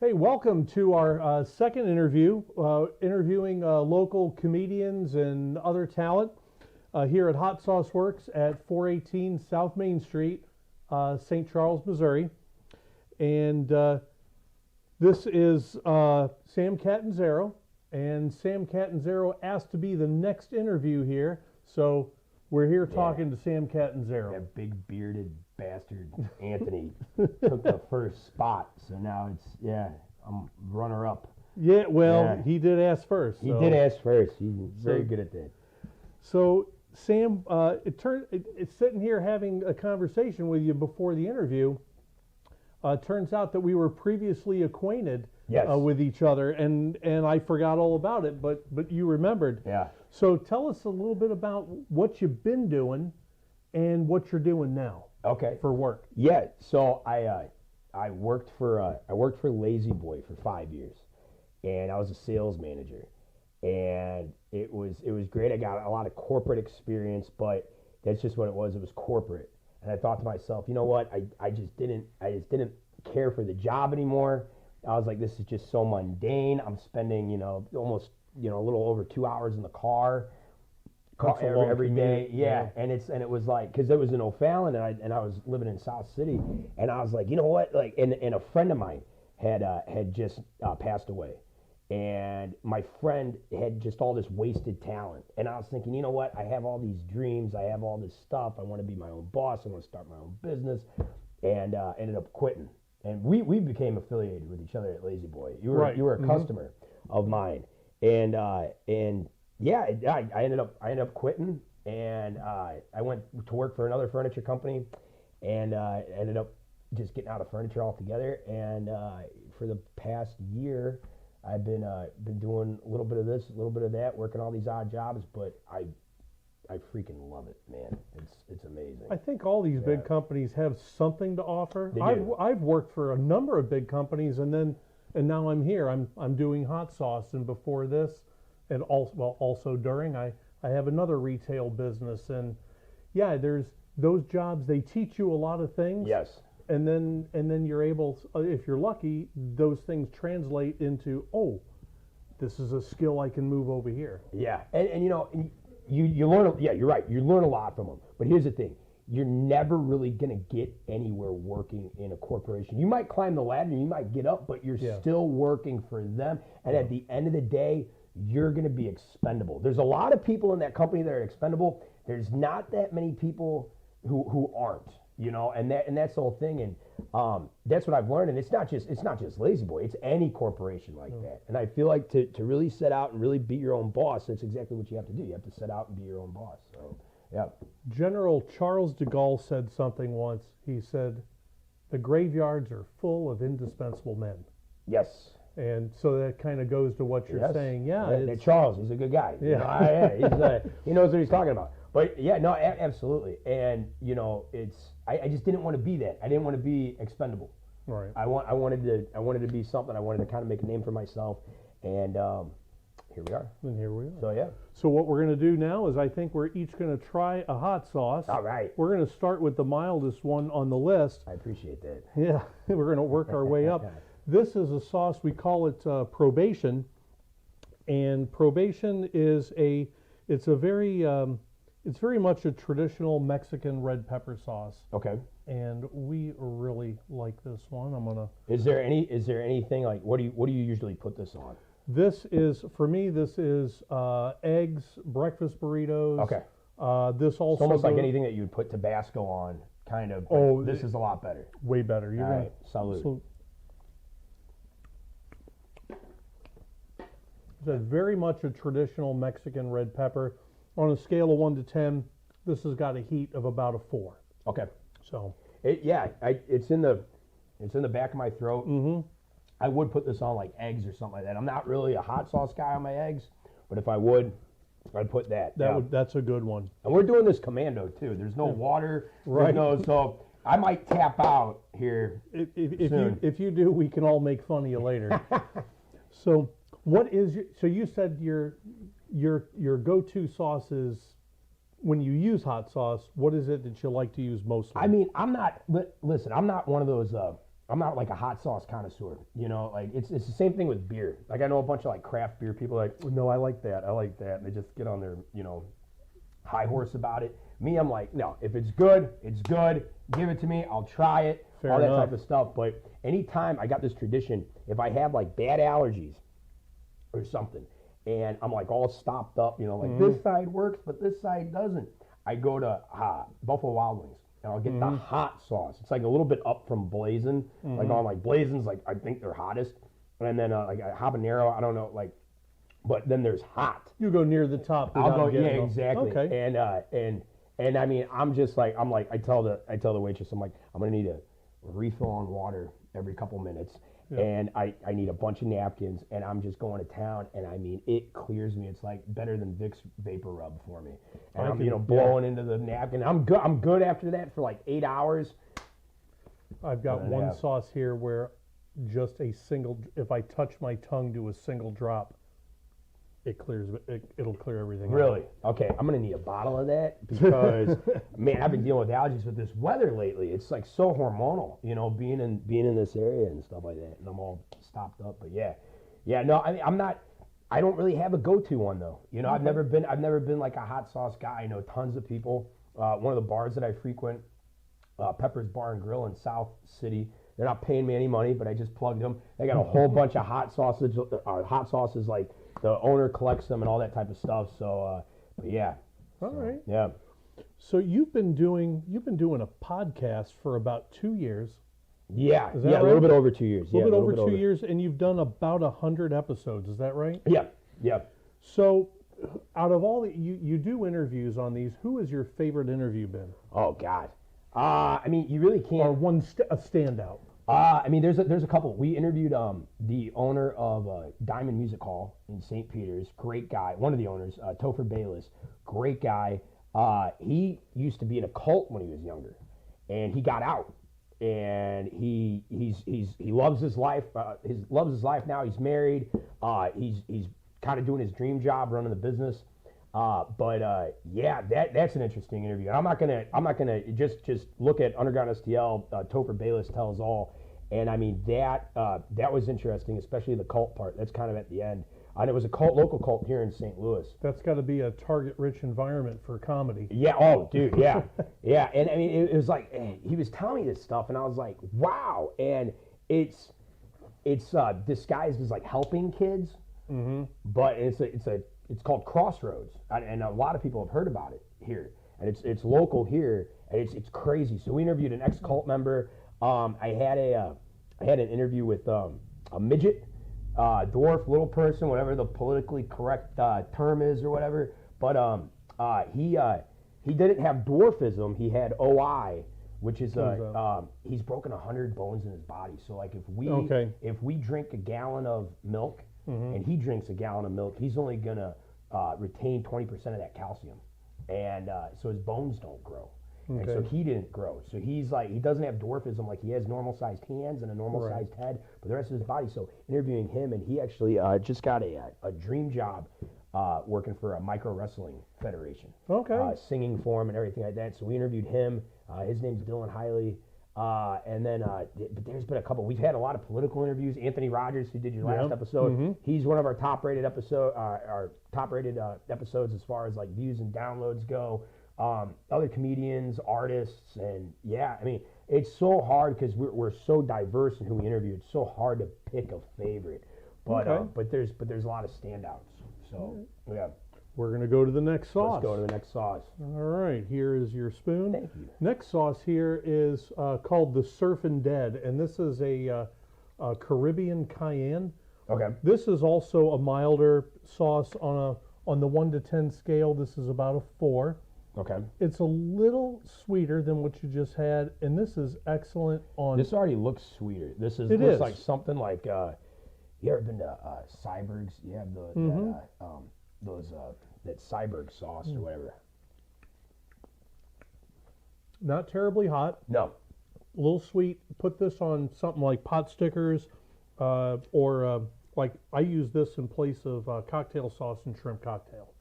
Hey, welcome to our second interview, interviewing local comedians and other talent here at Hot Sauce Works at 418 South Main Street, St. Charles, Missouri. And this is Sam Catanzaro, and Sam Catanzaro asked to be the next interview here. So we're here talking to Sam Catanzaro. That big bearded bastard Anthony took the first spot, so now I'm runner up. Yeah, well, he did ask first. He did ask first. He's very good at that. So Sam, it's sitting here having a conversation with you before the interview. Turns out that we were previously acquainted with each other, and I forgot all about it, but you remembered. Yeah. So tell us a little bit about what you've been doing and what you're doing now. Okay. For work. Yeah. So I worked for Lazy Boy for 5 years, and I was a sales manager, and it was great. I got a lot of corporate experience, but that's just what it was. It was corporate, and I thought to myself, you know what? I just didn't care for the job anymore. I was like, this is just so mundane. I'm spending almost a little over 2 hours in the car every day. Yeah. And it was like, because it was in O'Fallon, and I was living in South City, and I was like, you know what? Like, and a friend of mine had just passed away, and my friend had just all this wasted talent, and I was thinking, you know what? I have all these dreams, I have all this stuff. I want to be my own boss. I want to start my own business, and ended up quitting. And we became affiliated with each other at Lazy Boy. You were a customer of mine, and yeah, I ended up quitting, and I went to work for another furniture company, and ended up just getting out of furniture altogether. And for the past year, I've been doing a little bit of this, a little bit of that, working all these odd jobs. But I freaking love it, man. It's amazing. I think all these big companies have something to offer. They do. I've worked for a number of big companies, and now I'm here. I'm doing hot sauce, and before this, and also during, I have another retail business, and there's those jobs. They teach you a lot of things. Yes. And then you're able, if you're lucky, those things translate into, oh, this is a skill I can move over here. Yeah, and you learn. Yeah, you're right. You learn a lot from them. But here's the thing: you're never really gonna get anywhere working in a corporation. You might climb the ladder, you might get up, but you're still working for them. And at the end of the day, you're going to be expendable. There's a lot of people in that company that are expendable. There's not that many people who aren't, and that's the whole thing. And that's what I've learned. And it's not just Lazy Boy. It's any corporation like that. And I feel like to really set out and really be your own boss, that's exactly what you have to do. You have to set out and be your own boss. So, yeah. General Charles de Gaulle said something once. He said, "The graveyards are full of indispensable men." Yes. And so that kind of goes to what you're saying. Yeah, Charles, he's a good guy. He knows what he's talking about. But absolutely. And I just didn't want to be that. I didn't want to be expendable. Right. I wanted to be something. I wanted to kind of make a name for myself. And here we are. And here we are. So yeah. So what we're going to do now is I think we're each going to try a hot sauce. All right. We're going to start with the mildest one on the list. I appreciate that. Yeah. We're going to work our way up. This is a sauce, we call it probation, and probation is it's very much a traditional Mexican red pepper sauce. Okay. And we really like this one. Is there anything like what do you usually put this on? This is eggs, breakfast burritos. Okay. This also it's almost like anything that you'd put Tabasco on, kind of. Oh, this is a lot better. Way better. All right. Salud. It's very much a traditional Mexican red pepper. On a scale of 1 to 10, this has got a heat of about a 4. Okay. So it's in the back of my throat. Mm-hmm. I would put this on like eggs or something like that. I'm not really a hot sauce guy on my eggs, but if I would, I'd put that. That's a good one. And we're doing this commando too. There's no water. Right. So I might tap out here soon. If you do, we can all make fun of you later. So. So you said your go-to sauce is, when you use hot sauce, what is it that you like to use mostly? I mean, I'm not one of those not like a hot sauce connoisseur, you know, like it's the same thing with beer. Like I know a bunch of like craft beer people like, no, I like that, and they just get on their, you know, high horse about it. Me, I'm like, no, if it's good, it's good. Give it to me, I'll try it, Fair all that enough. type of stuff. But anytime I got this tradition, if I have like bad allergies or something, and I'm like all stopped up, you know, like this side works, but this side doesn't, I go to Buffalo Wild Wings. And I'll get the hot sauce. It's like a little bit up from Blazin'. Like on like Blazin's, like I think they're hottest. And then like a habanero, I don't know, like, but then there's hot. You go near the top. I'll go, yeah, getting them. exactly. Okay. And I mean, I'm just like, I tell the waitress, I'm like, I'm gonna need a refill on water every couple minutes. Yeah. And I need a bunch of napkins, and I'm just going to town, and I mean, it clears me. It's like better than Vicks Vapor Rub for me. And I'm blowing into the napkin. I'm good after that for like 8 hours. I've got one sauce here where just a single, if I touch my tongue to a single drop, it clears, it'll clear everything. Really? out. Okay, I'm gonna need a bottle of that because man, I've been dealing with allergies with this weather lately. It's like so hormonal, you know, being in this area and stuff like that, and I'm all stopped up. But yeah. No, I mean, I don't really have a go-to one though. You know, I've never been like a hot sauce guy. I know tons of people. One of the bars that I frequent, Pepper's Bar and Grill in South City. They're not paying me any money, but I just plugged them. They got a whole bunch of hot sauces like. The owner collects them and all that type of stuff. So, but yeah. All right. Yeah. So you've been doing a podcast for about 2 years. Yeah. Is that yeah. right? A little bit over 2 years. A little bit over 2 years, and you've done about 100 episodes. Is that right? Yeah. Yeah. So, out of all you do interviews on these, who has your favorite interview been? Oh God. I mean, you really can't. Or a standout. I mean, there's a couple. We interviewed the owner of Diamond Music Hall in St. Peter's. Great guy. One of the owners, Topher Bayless. Great guy. He used to be in a cult when he was younger, and he got out. And he loves his life. Loves his life now. He's married. He's kind of doing his dream job, running the business. But yeah, that's an interesting interview. And I'm not gonna just look at Underground STL. Topher Bayless tells all, and I mean that was interesting, especially the cult part. That's kind of at the end. And it was a local cult here in St. Louis. That's got to be a target-rich environment for comedy. Yeah. Oh, dude. Yeah. Yeah. And I mean, it was like he was telling me this stuff, and I was like, wow. And it's disguised as like helping kids, but it's called Crossroads, and a lot of people have heard about it here, and it's local here, and it's crazy. So we interviewed an ex-cult member. I had an interview with a midget, dwarf, little person, whatever the politically correct term is or whatever. But he didn't have dwarfism. He had OI, which is he's broken 100 bones in his body. So like if we drink a gallon of milk. And he drinks a gallon of milk, he's only going to retain 20% of that calcium. And so his bones don't grow. Okay. And so he didn't grow. So he's like, he doesn't have dwarfism, like he has normal-sized hands and a normal-sized head, but the rest of his body. So interviewing him, and he actually just got a dream job working for a micro wrestling federation. Okay. Singing for him and everything like that. So we interviewed him. His name's Dylan Hiley. And then, but there's been a couple. We've had a lot of political interviews. Anthony Rogers, who did your last episode, he's one of our top-rated episodes as far as like views and downloads go. Other comedians, artists, and yeah, I mean, it's so hard because we're so diverse in who we interview. It's so hard to pick a favorite, but but there's a lot of standouts. So yeah. We're going to go to the next sauce. Let's go to the next sauce. All right, here is your spoon. Thank you. Next sauce here is called the Surfin' Dead, and this is a Caribbean cayenne. Okay. This is also a milder sauce on the 1 to 10 scale. This is about a 4. Okay. It's a little sweeter than what you just had, and this is excellent on. This already looks sweeter. This looks is. like something like. You ever been to Cyberg's? You have that Cyberg sauce or whatever. Not terribly hot. No. A little sweet. Put this on something like pot stickers, or like I use this in place of cocktail sauce and shrimp cocktail.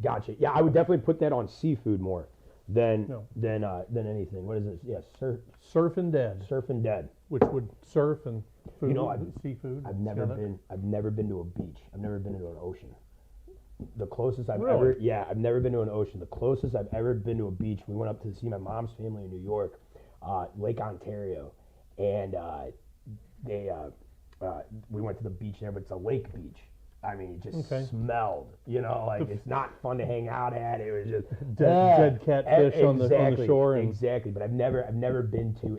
Gotcha. Yeah, I would definitely put that on seafood more. than No. than anything. What is this? Yeah, Surf and Dead, surf and dead. which would surf and food, You know, seafood. I've never been to a beach. I've never been to an ocean. The closest I've Really? I've never been to an ocean. The closest I've ever been to a beach, we went up to see my mom's family in New York, Lake Ontario, and we went to the beach there, but it's a lake beach. I mean, it just smelled, like it's not fun to hang out at. It was just dead catfish on the shore. Exactly, but I've never been to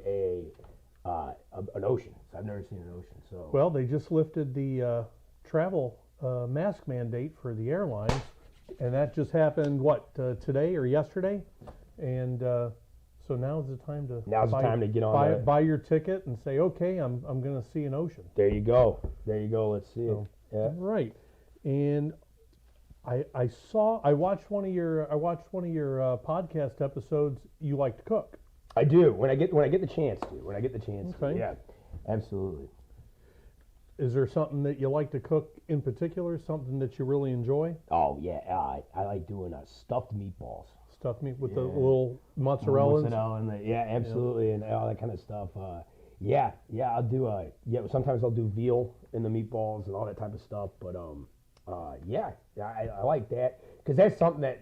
an ocean. So I've never seen an ocean. So Well, they just lifted the travel mask mandate for the airlines, and that just happened today or yesterday, and so now's the time to get on buy your ticket and say, okay, I'm going to see an ocean. There you go. Let's see it. Yeah. Right, and I watched one of your podcast episodes. You like to cook. I do when I get the chance to. Okay. Yeah, absolutely. Is there something that you like to cook in particular? Something that you really enjoy? Oh yeah, I like doing stuffed meatballs. Stuffed meat with the little mozzarella. And absolutely, and all that kind of stuff. I'll do sometimes I'll do veal in the meatballs and all that type of stuff. But I like that because that's something that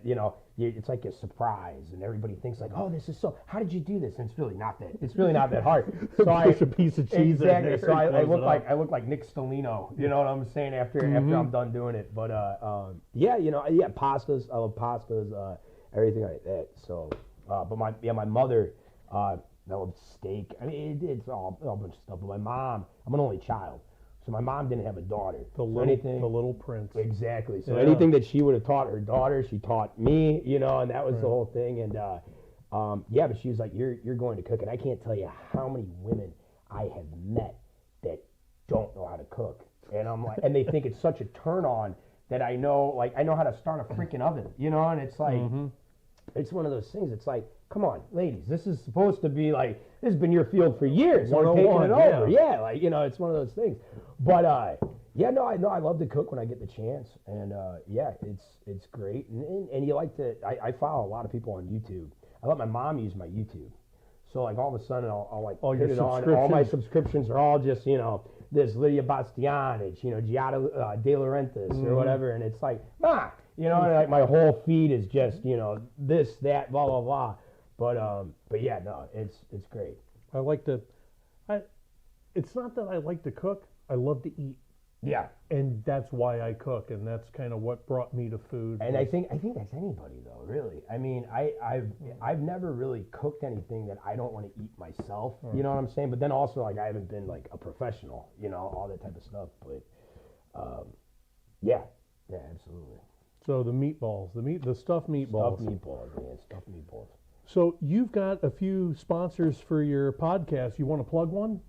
it's like a surprise, and everybody thinks like, oh, this is so. How did you do this? And it's really not that hard. So Push a piece of cheese in there. So I look like Nick Stellino. You know what I'm saying? After I'm done doing it. But pastas. I love pastas. Everything like that. So, but my mother. I love steak. I mean, it's all a bunch of stuff. But my mom, I'm an only child, so my mom didn't have a daughter. The little prince. Exactly. So anything that she would have taught her daughter, she taught me. And that was the whole thing. And but she was like, "You're going to cook," and I can't tell you how many women I have met that don't know how to cook, and I'm like, and they think it's such a turn on that I know how to start a freaking oven, and it's like, it's one of those things. It's like, come on, ladies, this is supposed to be like, this has been your field for years. We're taking it over. Yeah, it's one of those things. But I love to cook when I get the chance, and it's great. And you like to, I follow a lot of people on YouTube. I let my mom use my YouTube, so like all of a sudden I'll like put it on. All my subscriptions are all just this Lydia Bastianich, Giada De Laurentiis or whatever, and it's like and like my whole feed is just this, that, blah blah blah. But yeah, no, it's great. I like to. It's not that I like to cook. I love to eat. Yeah, and that's why I cook, and that's kind of what brought me to food. And I think that's anybody though, really. I mean, I've never really cooked anything that I don't want to eat myself. You know what I'm saying? But then also like I haven't been like a professional, all that type of stuff. But yeah, absolutely. So the meatballs, the stuffed meatballs. Stuffed meatballs. So you've got a few sponsors for your podcast. You want to plug one?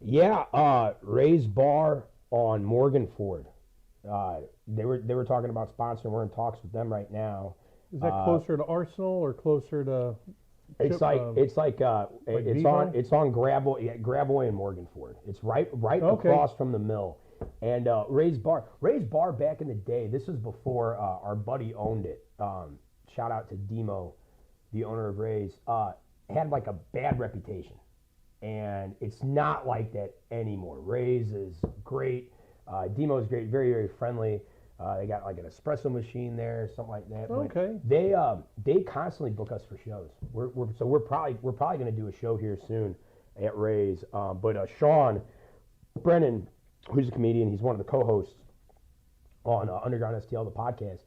Yeah, Ray's Bar on Morgan Ford. They were talking about sponsoring. We're in talks with them right now. Is that closer to Arsenal or closer to? It's on Gravois and Morgan Ford. It's right across from the mill. And Ray's Bar back in the day. This was before our buddy owned it. Shout out to Demo, the owner of Ray's. Had like a bad reputation. And it's not like that anymore. Ray's is great. Demo's great, very, very friendly. They got like an espresso machine there, something like that. Okay. But they constantly book us for shows. We're probably going to do a show here soon at Ray's. But Sean Brennan, who's a comedian, he's one of the co-hosts on Underground STL, the podcast.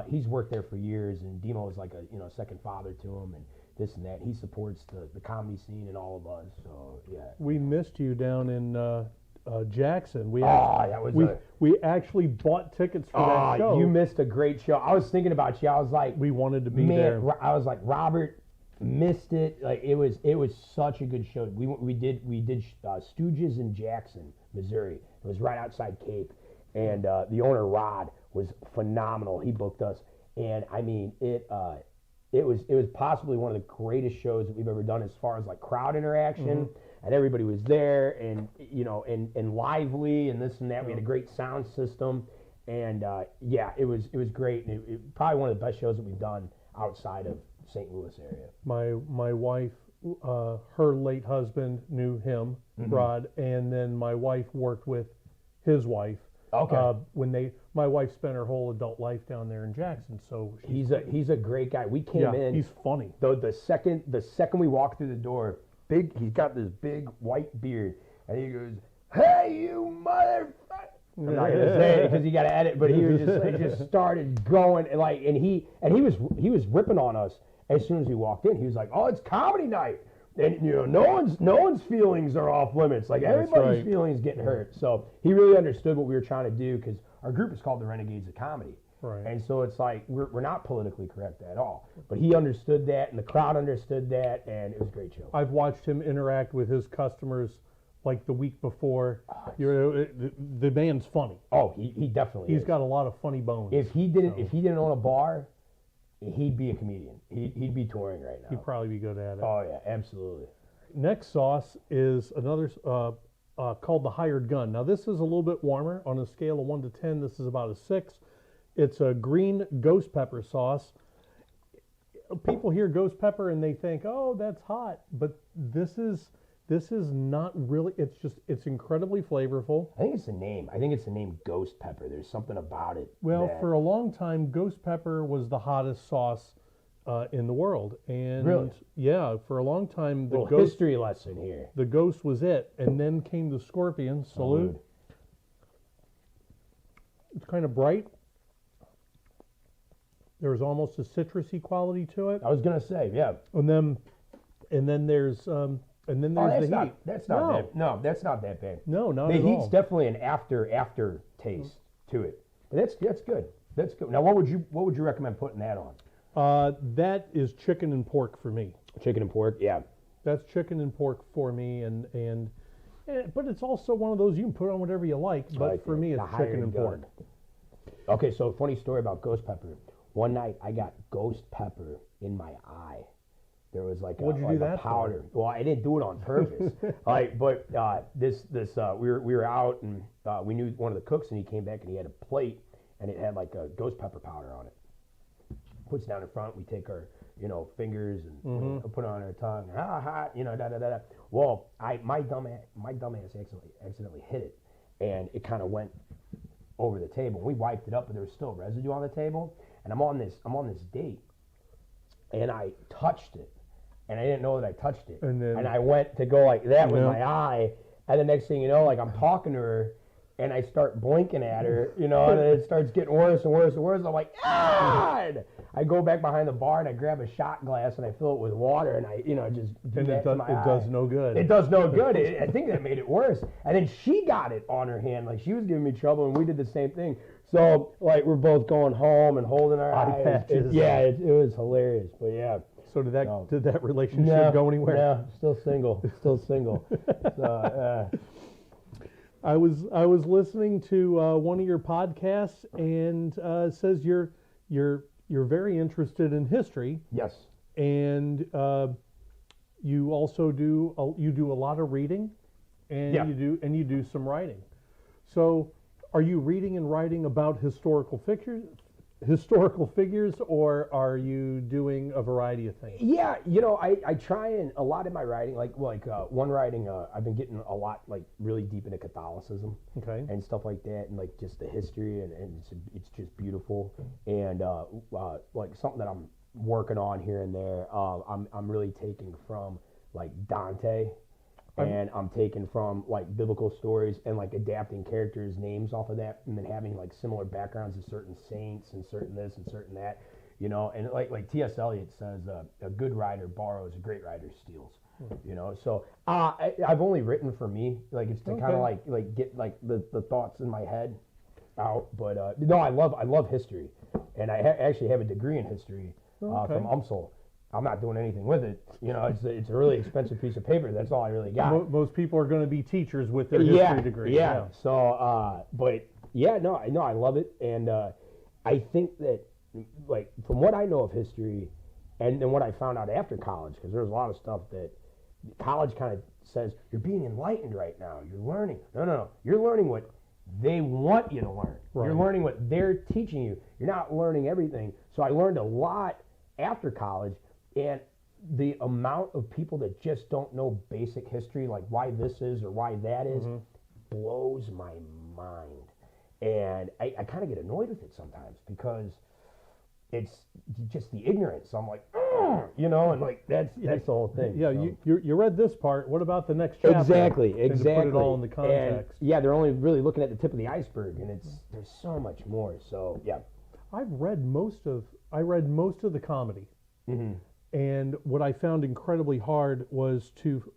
He's worked there for years, and Demo is like a second father to him, and this and that. He supports the comedy scene and all of us. So yeah. We missed you down in Jackson. We actually bought tickets for that show. You missed a great show. I was thinking about you. I was like, we wanted to be there. I was like, Robert missed it. Like it was such a good show. We did Stooges in Jackson, Missouri. It was right outside Cape, and the owner Rod was phenomenal. He booked us, and I mean it was possibly one of the greatest shows that we've ever done as far as like crowd interaction, and everybody was there, and and lively and this and that. We had a great sound system, and it was great, and it probably one of the best shows that we've done outside of St. Louis area. My wife, her late husband knew him, Rod, and then my wife worked with his wife. Okay. My wife spent her whole adult life down there in Jackson, so He's a great guy. We came in. He's funny. The second we walked through the door, he's got this big white beard, and he goes, "Hey, you motherfucker!" I'm not gonna say it because you got to edit, but he was just like, just started going and he was ripping on us as soon as we walked in. He was like, "Oh, it's comedy night." And no one's feelings are off limits. Like everybody's feelings getting hurt. So he really understood what we were trying to do because our group is called the Renegades of Comedy. Right. And so it's like we're not politically correct at all. But he understood that, and the crowd understood that, and it was a great show. I've watched him interact with his customers like the week before. The man's funny. Oh, he definitely. He's got a lot of funny bones. If he didn't own a bar, he'd be a comedian. He'd be touring right now. He'd probably be good at it. Oh yeah, absolutely. Next sauce is another called the Hired Gun. Now this is a little bit warmer. On a scale of 1 to 10, this is about a 6. It's a green ghost pepper sauce. People hear ghost pepper and they think, "Oh, that's hot," but this is not really. It's incredibly flavorful. I think it's the name. I think it's the name ghost pepper. There's something about it. Well, for a long time, ghost pepper was the hottest sauce in the world, and really, yeah, for a long time, the ghost history lesson here. The ghost was it, and then came the scorpion. Salute. Oh, it's kind of bright. There's almost a citrusy quality to it. I was gonna say, yeah. And then there's the heat. That's not bad. No, that's not that bad. No, not at all. The heat's definitely an after taste to it. But that's good. That's good. Now, what would you recommend putting that on? That is chicken and pork for me. Chicken and pork, yeah. That's chicken and pork for me, but it's also one of those you can put on whatever you like. But for me, it's chicken and pork. Okay, so funny story about ghost pepper. One night I got ghost pepper in my eye. There was like a powder. Well, I didn't do it on purpose. We were out and we knew one of the cooks, and he came back and he had a plate and it had like a ghost pepper powder on it. Puts it down in front. We take our fingers and put it on our tongue. Well, my dumb ass accidentally hit it, and it kind of went over the table. We wiped it up, but there was still residue on the table. And I'm on this date, and I touched it, and I didn't know that I touched it. And I went to go like that with my eye, and the next thing you know, like I'm talking to her, and I start blinking at her, and it starts getting worse and worse and worse. I'm like, God! I go back behind the bar and I grab a shot glass and I fill it with water and I, just do that to my eye. It does no good. It does no good. I think that made it worse. And then she got it on her hand, like she was giving me trouble, and we did the same thing. So like we're both going home and holding our eye patches. It was hilarious. But yeah. So did that relationship go anywhere? No, still single. So, I was listening to one of your podcasts, and it says you're very interested in history. Yes. And you also do a lot of reading, and you do some writing. So, are you reading and writing about historical figures, or are you doing a variety of things? Yeah, I try, and a lot of my writing, like one writing, I've been getting a lot like really deep into Catholicism, and stuff like that, and like just the history, and it's just beautiful, and like something that I'm working on here and there. I'm really taking from like Dante. And I'm taking from like biblical stories and like adapting characters' names off of that, and then having like similar backgrounds of certain saints and certain this and certain that, and like T.S. Eliot says, a good writer borrows, a great writer steals. So I've only written for me, like it's to kind of like get like the thoughts in my head out. But no, I love history, and I actually have a degree in history from UMSL. I'm not doing anything with it. It's a really expensive piece of paper. That's all I really got. Most people are going to be teachers with their history degree. Yeah. So, but yeah, no, I love it, and I think that, like, from what I know of history, and then what I found out after college, because there's a lot of stuff that college kind of says you're being enlightened right now. You're learning. No. You're learning what they want you to learn. Right. You're learning what they're teaching you. You're not learning everything. So I learned a lot after college. And the amount of people that just don't know basic history, like why this is or why that is, blows my mind. And I kind of get annoyed with it sometimes because it's just the ignorance. I'm like, and like that's the whole thing. Yeah, so. you read this part. What about the next chapter? Exactly. And to put it all in the context. And, they're only really looking at the tip of the iceberg, and there's so much more. So yeah, I read most of the comedy, and what I found incredibly hard to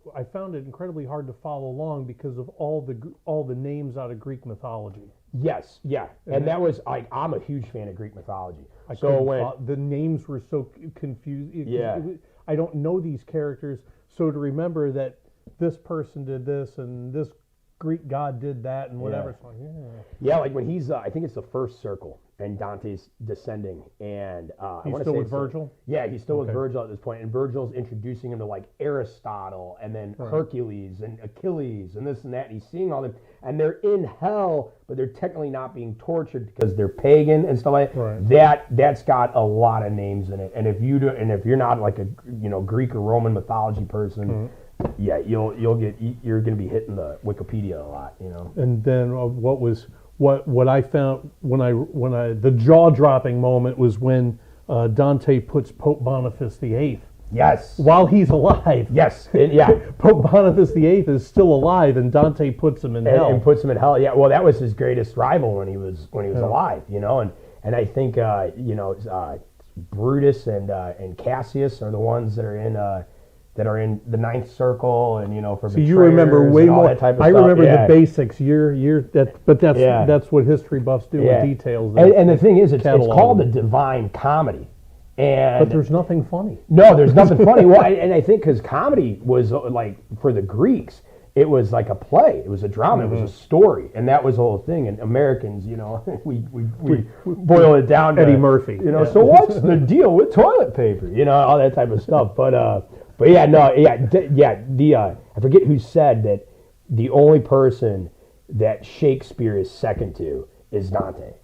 follow along because of all the names out of Greek mythology. Yes, yeah, and that was I'm a huge fan of Greek mythology. The names were so confusing. Yeah. I don't know these characters, so to remember that this person did this and this Greek god did that and whatever. Yeah. It's like, yeah, like when he's I think it's the first circle and Dante's descending and he's still with Virgil. Yeah, he's still with Virgil at this point, and Virgil's introducing him to like Aristotle and then Hercules and Achilles and this and that. And he's seeing all them, and they're in hell, but they're technically not being tortured because they're pagan and stuff like that. Right. That's got a lot of names in it, and if you're not like a Greek or Roman mythology person. Yeah, you're gonna be hitting the Wikipedia a lot, And then what I found when I the jaw dropping moment was when Dante puts Pope Boniface VIII. Yes. While he's alive. Yes. Yeah. Pope Boniface VIII is still alive, and Dante puts him in hell. And puts him in hell. Yeah. Well, that was his greatest rival when he was alive. And I think Brutus and Cassius are the ones that are in the ninth circle, and for so you remember way more. That type of I stuff. remember the basics. That's what history buffs do with details. And the thing is, it's called the Divine Comedy, but there's nothing funny. No, there's nothing funny. Well, and I think because comedy was like for the Greeks, it was like a play. It was a drama. It was a story, and that was the whole thing. And Americans, we boil it down to Eddie Murphy. So what's the deal with toilet paper? All that type of stuff. But yeah, no, yeah. I forget who said that the only person that Shakespeare is second to is Dante.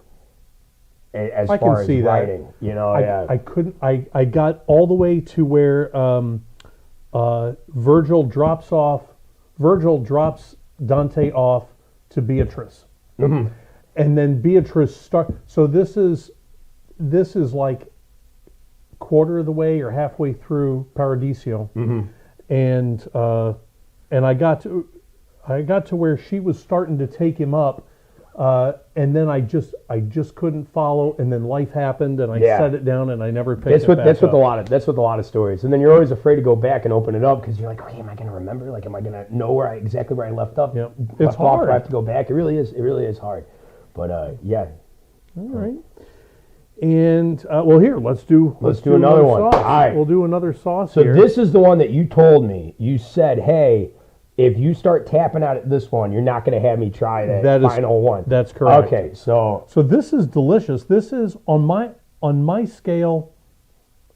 As far as writing, I couldn't. I got all the way to where Virgil drops Dante off to Beatrice, and then Beatrice starts. So this is like quarter of the way or halfway through Paradiso, and I got to where she was starting to take him up, and then I just couldn't follow, and then life happened, and I set it down, and I never picked it back up. That's with a lot of stories, and then you're always afraid to go back and open it up because you're like, okay, am I going to remember? Like, am I going to know exactly where I left up? Yeah, it's hard. I have to go back. It really is hard, but yeah. All right. And here, let's do another one. Sauce. All right. We'll do another sauce. So here. This is the one that you told me. You said, "Hey, if you start tapping out at this one, you're not going to have me try that final one." That's correct. Okay, so this is delicious. This is on my scale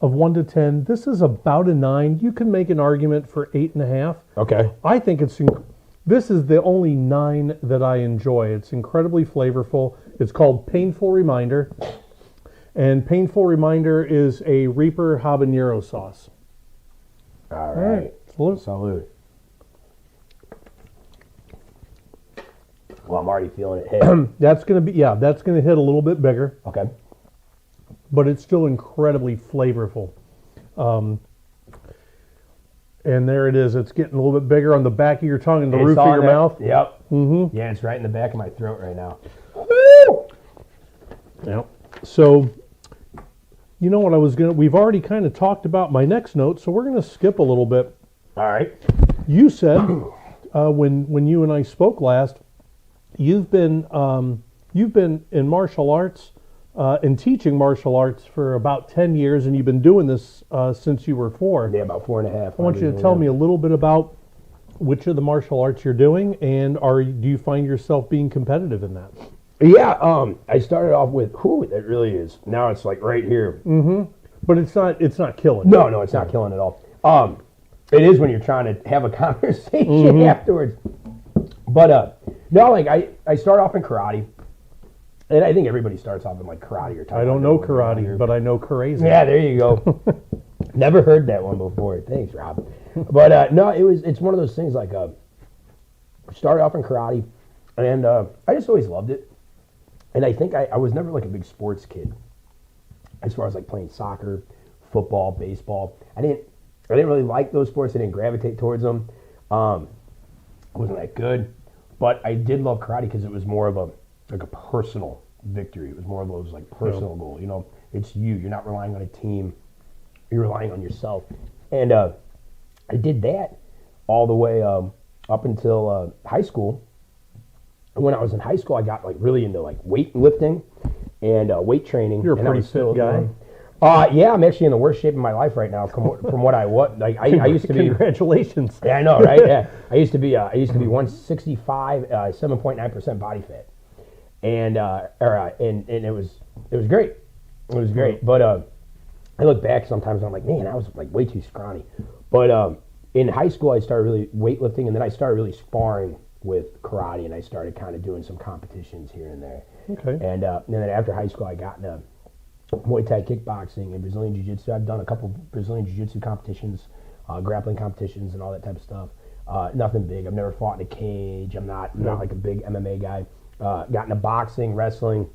of 1 to 10. This is about a 9. You can make an argument for 8.5. Okay. I think this is the only 9 that I enjoy. It's incredibly flavorful. It's called Painful Reminder. And Painful Reminder is a Reaper habanero sauce. All right. Salute. Well, I'm already feeling it hit. That's gonna hit a little bit bigger. Okay. But it's still incredibly flavorful. And there it is. It's getting a little bit bigger on the back of your tongue and the roof of your mouth. Yep. Mm-hmm. Yeah, it's right in the back of my throat right now. Woo! Yep. So, we've already kind of talked about my next note, so we're going to skip a little bit. All right. You said, when you and I spoke last, you've been in martial arts and teaching martial arts for about 10 years, and you've been doing this since you were 4. Yeah, about 4.5. I want you to tell me a little bit about which of the martial arts you're doing, and do you find yourself being competitive in that? Yeah, I started off with that really is. Now it's like right here. Mm-hmm. But it's not killing. No, it's not killing at all. It is when you're trying to have a conversation afterwards. But no, like I start off in karate, and I think everybody starts off in like karate or taekwondo. I don't know karate, but I know crazy. Yeah, there you go. Never heard that one before. Thanks, Rob. But no, it's one of those things like started off in karate, and I just always loved it. And I think I was never like a big sports kid, as far as like playing soccer, football, baseball. I didn't really like those sports. I didn't gravitate towards them. I wasn't that good, but I did love karate because it was more of a personal victory. It was more of those like personal goal. You know, it's you. You're not relying on a team. You're relying on yourself. And I did that all the way up until high school. And when I was in high school, I got like really into like weightlifting and weight training. You're a and pretty fit guy. Yeah, I'm actually in the worst shape of my life right now from what I was. Like I used to be. Congratulations. Yeah, I know, right? Yeah, I used to be 165, 7.9% body fat, and it was great. It was great, but I look back sometimes and I'm like, man, I was like way too scrawny. But in high school, I started really weightlifting, and then I started really sparring with karate, and I started kind of doing some competitions here and there. Okay. And then after high school, I got into Muay Thai kickboxing and Brazilian Jiu-Jitsu. I've done a couple Brazilian Jiu-Jitsu competitions, grappling competitions, and all that type of stuff. Nothing big. I've never fought in a cage. I'm not like a big MMA guy. Got into boxing, wrestling,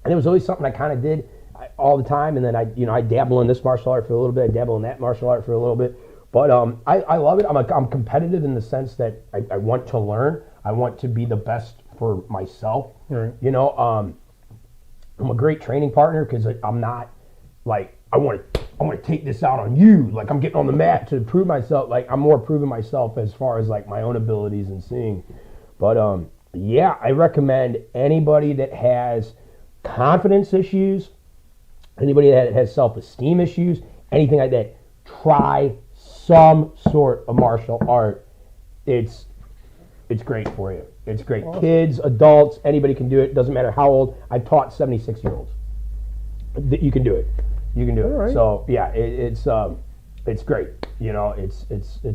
and it was always something I kind of did all the time. And then I dabble in this martial art for a little bit. I dabble in that martial art for a little bit. But I love it. I'm competitive in the sense that I want to learn. I want to be the best for myself. Right. You know, I'm a great training partner because I'm not like I want to take this out on you. Like I'm getting on the mat to prove myself. Like I'm more proving myself as far as like my own abilities and seeing. But yeah, I recommend anybody that has confidence issues, anybody that has self-esteem issues, anything like that, try some sort of martial art. It's great for you. It's great. Awesome. Kids, adults, anybody can do it. Doesn't matter how old. I've taught 76-year-olds. You can do it. You can do it. Right. So yeah, it's great. You know, it's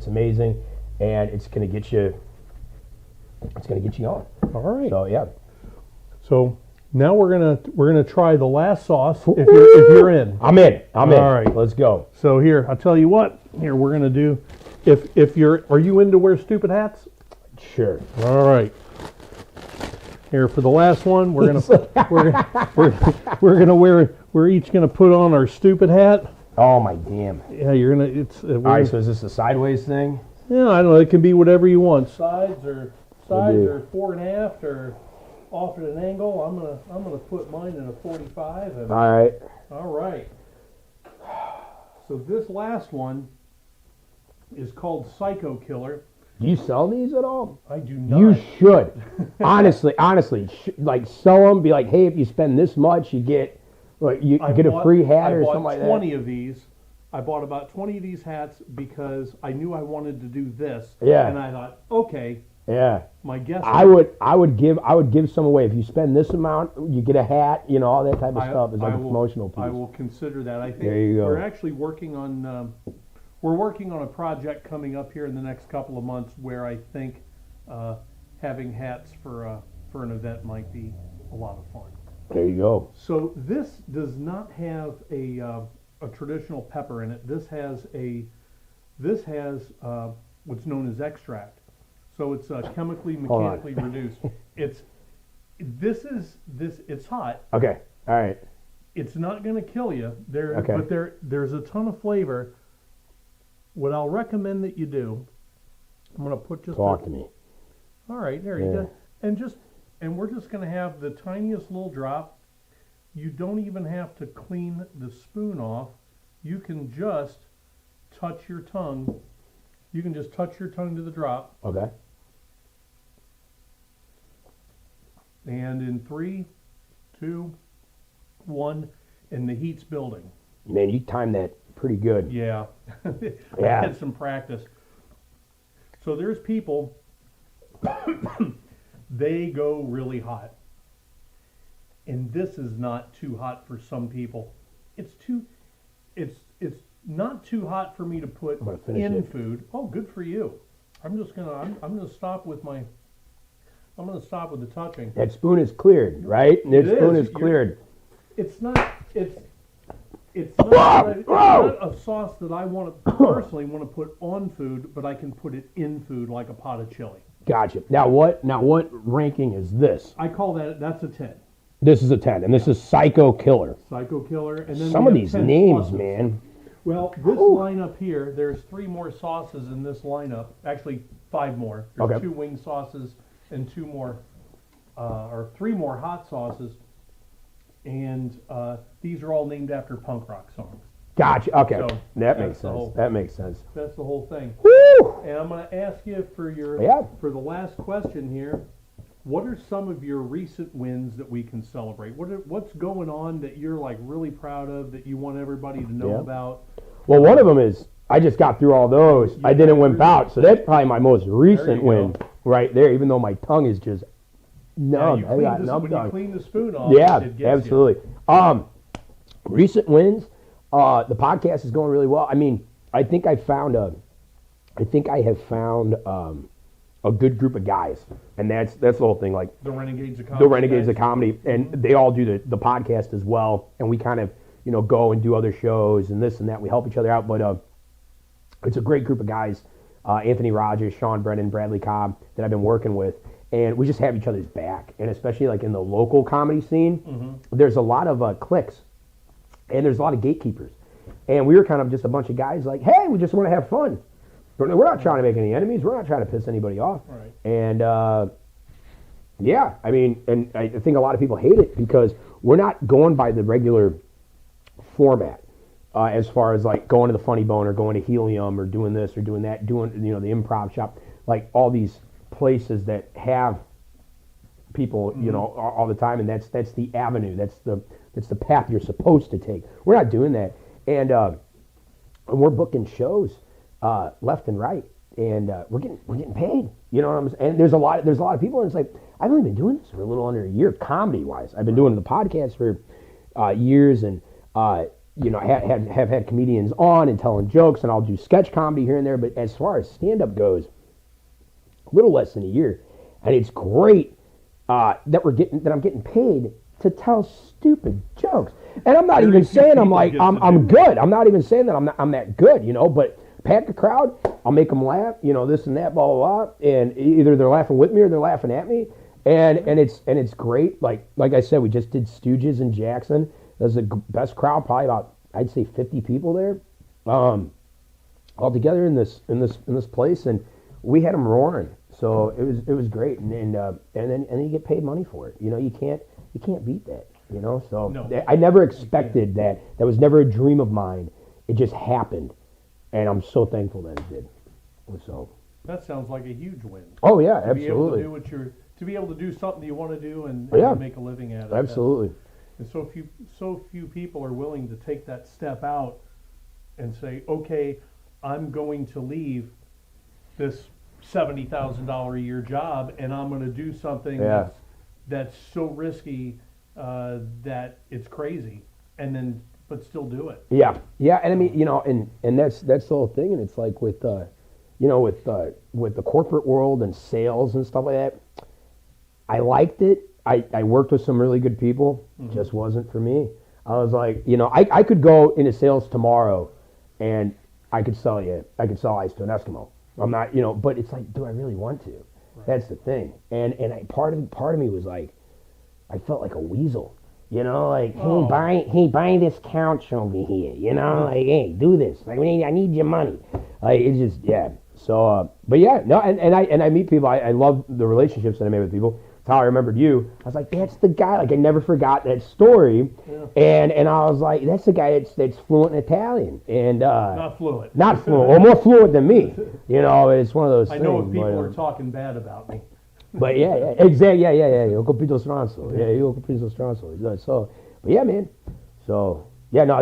amazing, and it's gonna get you. It's gonna get you on. All right. So yeah. So now we're gonna try the last sauce. If you're in. I'm in. I'm in. All right. Let's go. So here, I'll tell you what. Here we're gonna do. Are you into wear stupid hats? Sure. All right. Here for the last one, we're each gonna put on our stupid hat. Oh my damn. Yeah, you're gonna. It's all right. So is this a sideways thing? Yeah, I don't know. It can be whatever you want. Sides or 4 and a half or off at an angle. I'm gonna put mine in a 45. And, all right. All right. So this last one is called Psycho Killer. Do you sell these at all? I do not. You should. honestly, like sell them. Be like, hey, if you spend this much, you get a free hat or something like that. I bought 20 of these. I bought about 20 of these hats because I knew I wanted to do this. Yeah. And I thought, okay. Yeah. My guess. I would give some away. If you spend this amount, you get a hat. You know, all that type of stuff is like a promotional piece. I will consider that. I think there you go. We're actually working on. We're working on a project coming up here in the next couple of months where I think having hats for an event might be a lot of fun. There you go. So this does not have a traditional pepper in it. This has what's known as extract. So it's chemically, mechanically reduced. It's hot. Okay. All right. It's not going to kill you. Okay. But there's a ton of flavor. What I'll recommend that you do, I'm going to put just talk to me. All right, there you go. And we're just going to have the tiniest little drop. You don't even have to clean the spoon off. You can just touch your tongue. You can just touch your tongue to the drop. Okay. And in 3, 2, 1, and the heat's building. Man, you timed that pretty good. Yeah. I had some practice. So there's people, they go really hot. And this is not too hot for some people. It's not too hot for me to put in food. Oh, good for you. I'm gonna stop with the touching. That spoon is cleared, right? That spoon is cleared. It's not. It's not a sauce that I personally want to put on food, but I can put it in food like a pot of chili. Gotcha. Now what ranking is this? I call that's a 10. This is a 10, and this is Psycho Killer. Psycho Killer. And then Some of these names, pluses. Man. Well, this lineup here, there's 3 more sauces in this lineup. Actually, 5 more. There's 2 wing sauces and 2 more, or 3 more hot sauces. And these are all named after punk rock songs. Gotcha. Okay, So that makes sense. That makes sense. That's the whole thing. Woo! And I'm going to ask you for for the last question here. What are some of your recent wins that we can celebrate? What's going on that you're like really proud of that you want everybody to know about? Well, one of them is I just got through all those. I didn't wimp out, so that's probably my most recent win right there. Even though my tongue is just numb. Yeah, you clean the spoon off. Yeah, absolutely. Recent wins. The podcast is going really well. I mean, I think I have found a good group of guys, and that's the whole thing. Like the Renegades of Comedy. And they all do the podcast as well. And we kind of go and do other shows and this and that. We help each other out, but it's a great group of guys. Anthony Rogers, Sean Brennan, Bradley Cobb that I've been working with, and we just have each other's back. And especially like in the local comedy scene, there's a lot of cliques, and there's a lot of gatekeepers. And we were kind of just a bunch of guys like, hey, we just want to have fun. We're not trying to make any enemies. We're not trying to piss anybody off. Right. And, I mean, and I think a lot of people hate it because we're not going by the regular format as far as like going to the Funny Bone or going to Helium or doing this or doing that, doing, the Improv Shop, like all these places that have people, all the time. And that's the avenue. That's the path you're supposed to take. We're not doing that. And we're booking shows left and right, and we're getting paid. You know what I'm saying? And there's a lot of people, and it's like I've only been doing this for a little under a year, comedy wise. I've been doing the podcast for years, and have had comedians on and telling jokes, and I'll do sketch comedy here and there. But as far as stand up goes, a little less than a year, and it's great that I'm getting paid to tell stupid jokes. And I'm not even saying I'm good. I'm not even saying that I'm that good, but pack a crowd, I'll make them laugh, this and that, blah blah blah, and either they're laughing with me or they're laughing at me, and it's great. Like I said, we just did Stooges in Jackson. There's the best crowd, probably about I'd say 50 people there, all together in this place, and we had them roaring. So it was great, and then you get paid money for it. You can't beat that. So no, I never expected that. That was never a dream of mine. It just happened. And I'm so thankful that it did. So that sounds like a huge win. Oh yeah, absolutely. To be able to do something you want to do and make a living at it. Absolutely. And so few people are willing to take that step out and say, okay, I'm going to leave this $70,000 a year job, and I'm going to do something that's so risky that it's crazy, but still do it. Yeah, and I mean, and that's the whole thing. And it's like with the corporate world and sales and stuff like that. I liked it. I worked with some really good people. Just wasn't for me. I was like, I could go into sales tomorrow, and I could sell ice to an Eskimo. I'm not, but it's like, do I really want to? Right. That's the thing. And part of me was like, I felt like a weasel. Like, hey, buy this couch over here. Like, hey, do this. Like, I need your money. Like, it's just, yeah. So, but yeah, no, and I meet people. I love the relationships that I made with people. That's how I remembered you. I was like, that's the guy. Like, I never forgot that story. Yeah. And I was like, that's the guy that's fluent in Italian. And not fluent, or more fluent than me. It's one of those things. I know if people are talking bad about me. But yeah, exactly, yeah. Io capito stronzo. Yeah, io capito stronzo. So, but yeah, man. So yeah, no,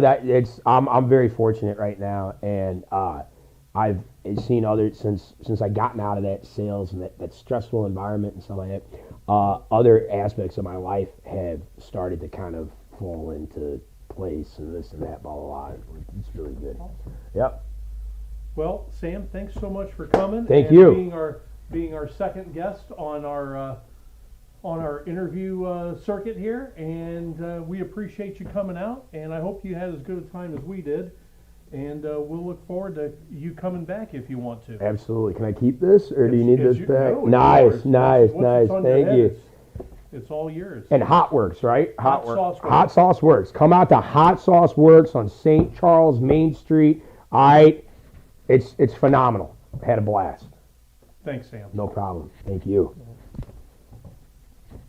I'm very fortunate right now, and I've seen others since I gotten out of that sales and that stressful environment and stuff like that. Other aspects of my life have started to kind of fall into place and this and that, blah blah blah. It's really good. Awesome. Yep. Well, Sam, thanks so much for coming. Thank you. Being our second guest on our on our interview circuit here, and we appreciate you coming out, and I hope you had as good a time as we did, and we'll look forward to you coming back if you want to. Absolutely. Can I keep this, or do you need this back? No, Nice, nice, once nice. it's on your Thank head, you. It's all yours. And Hot Works, right? Hot Sauce Works. Hot Sauce Works. Come out to Hot Sauce Works on St. Charles Main Street. All right. It's phenomenal. Had a blast. Thanks, Sam. No problem. Thank you.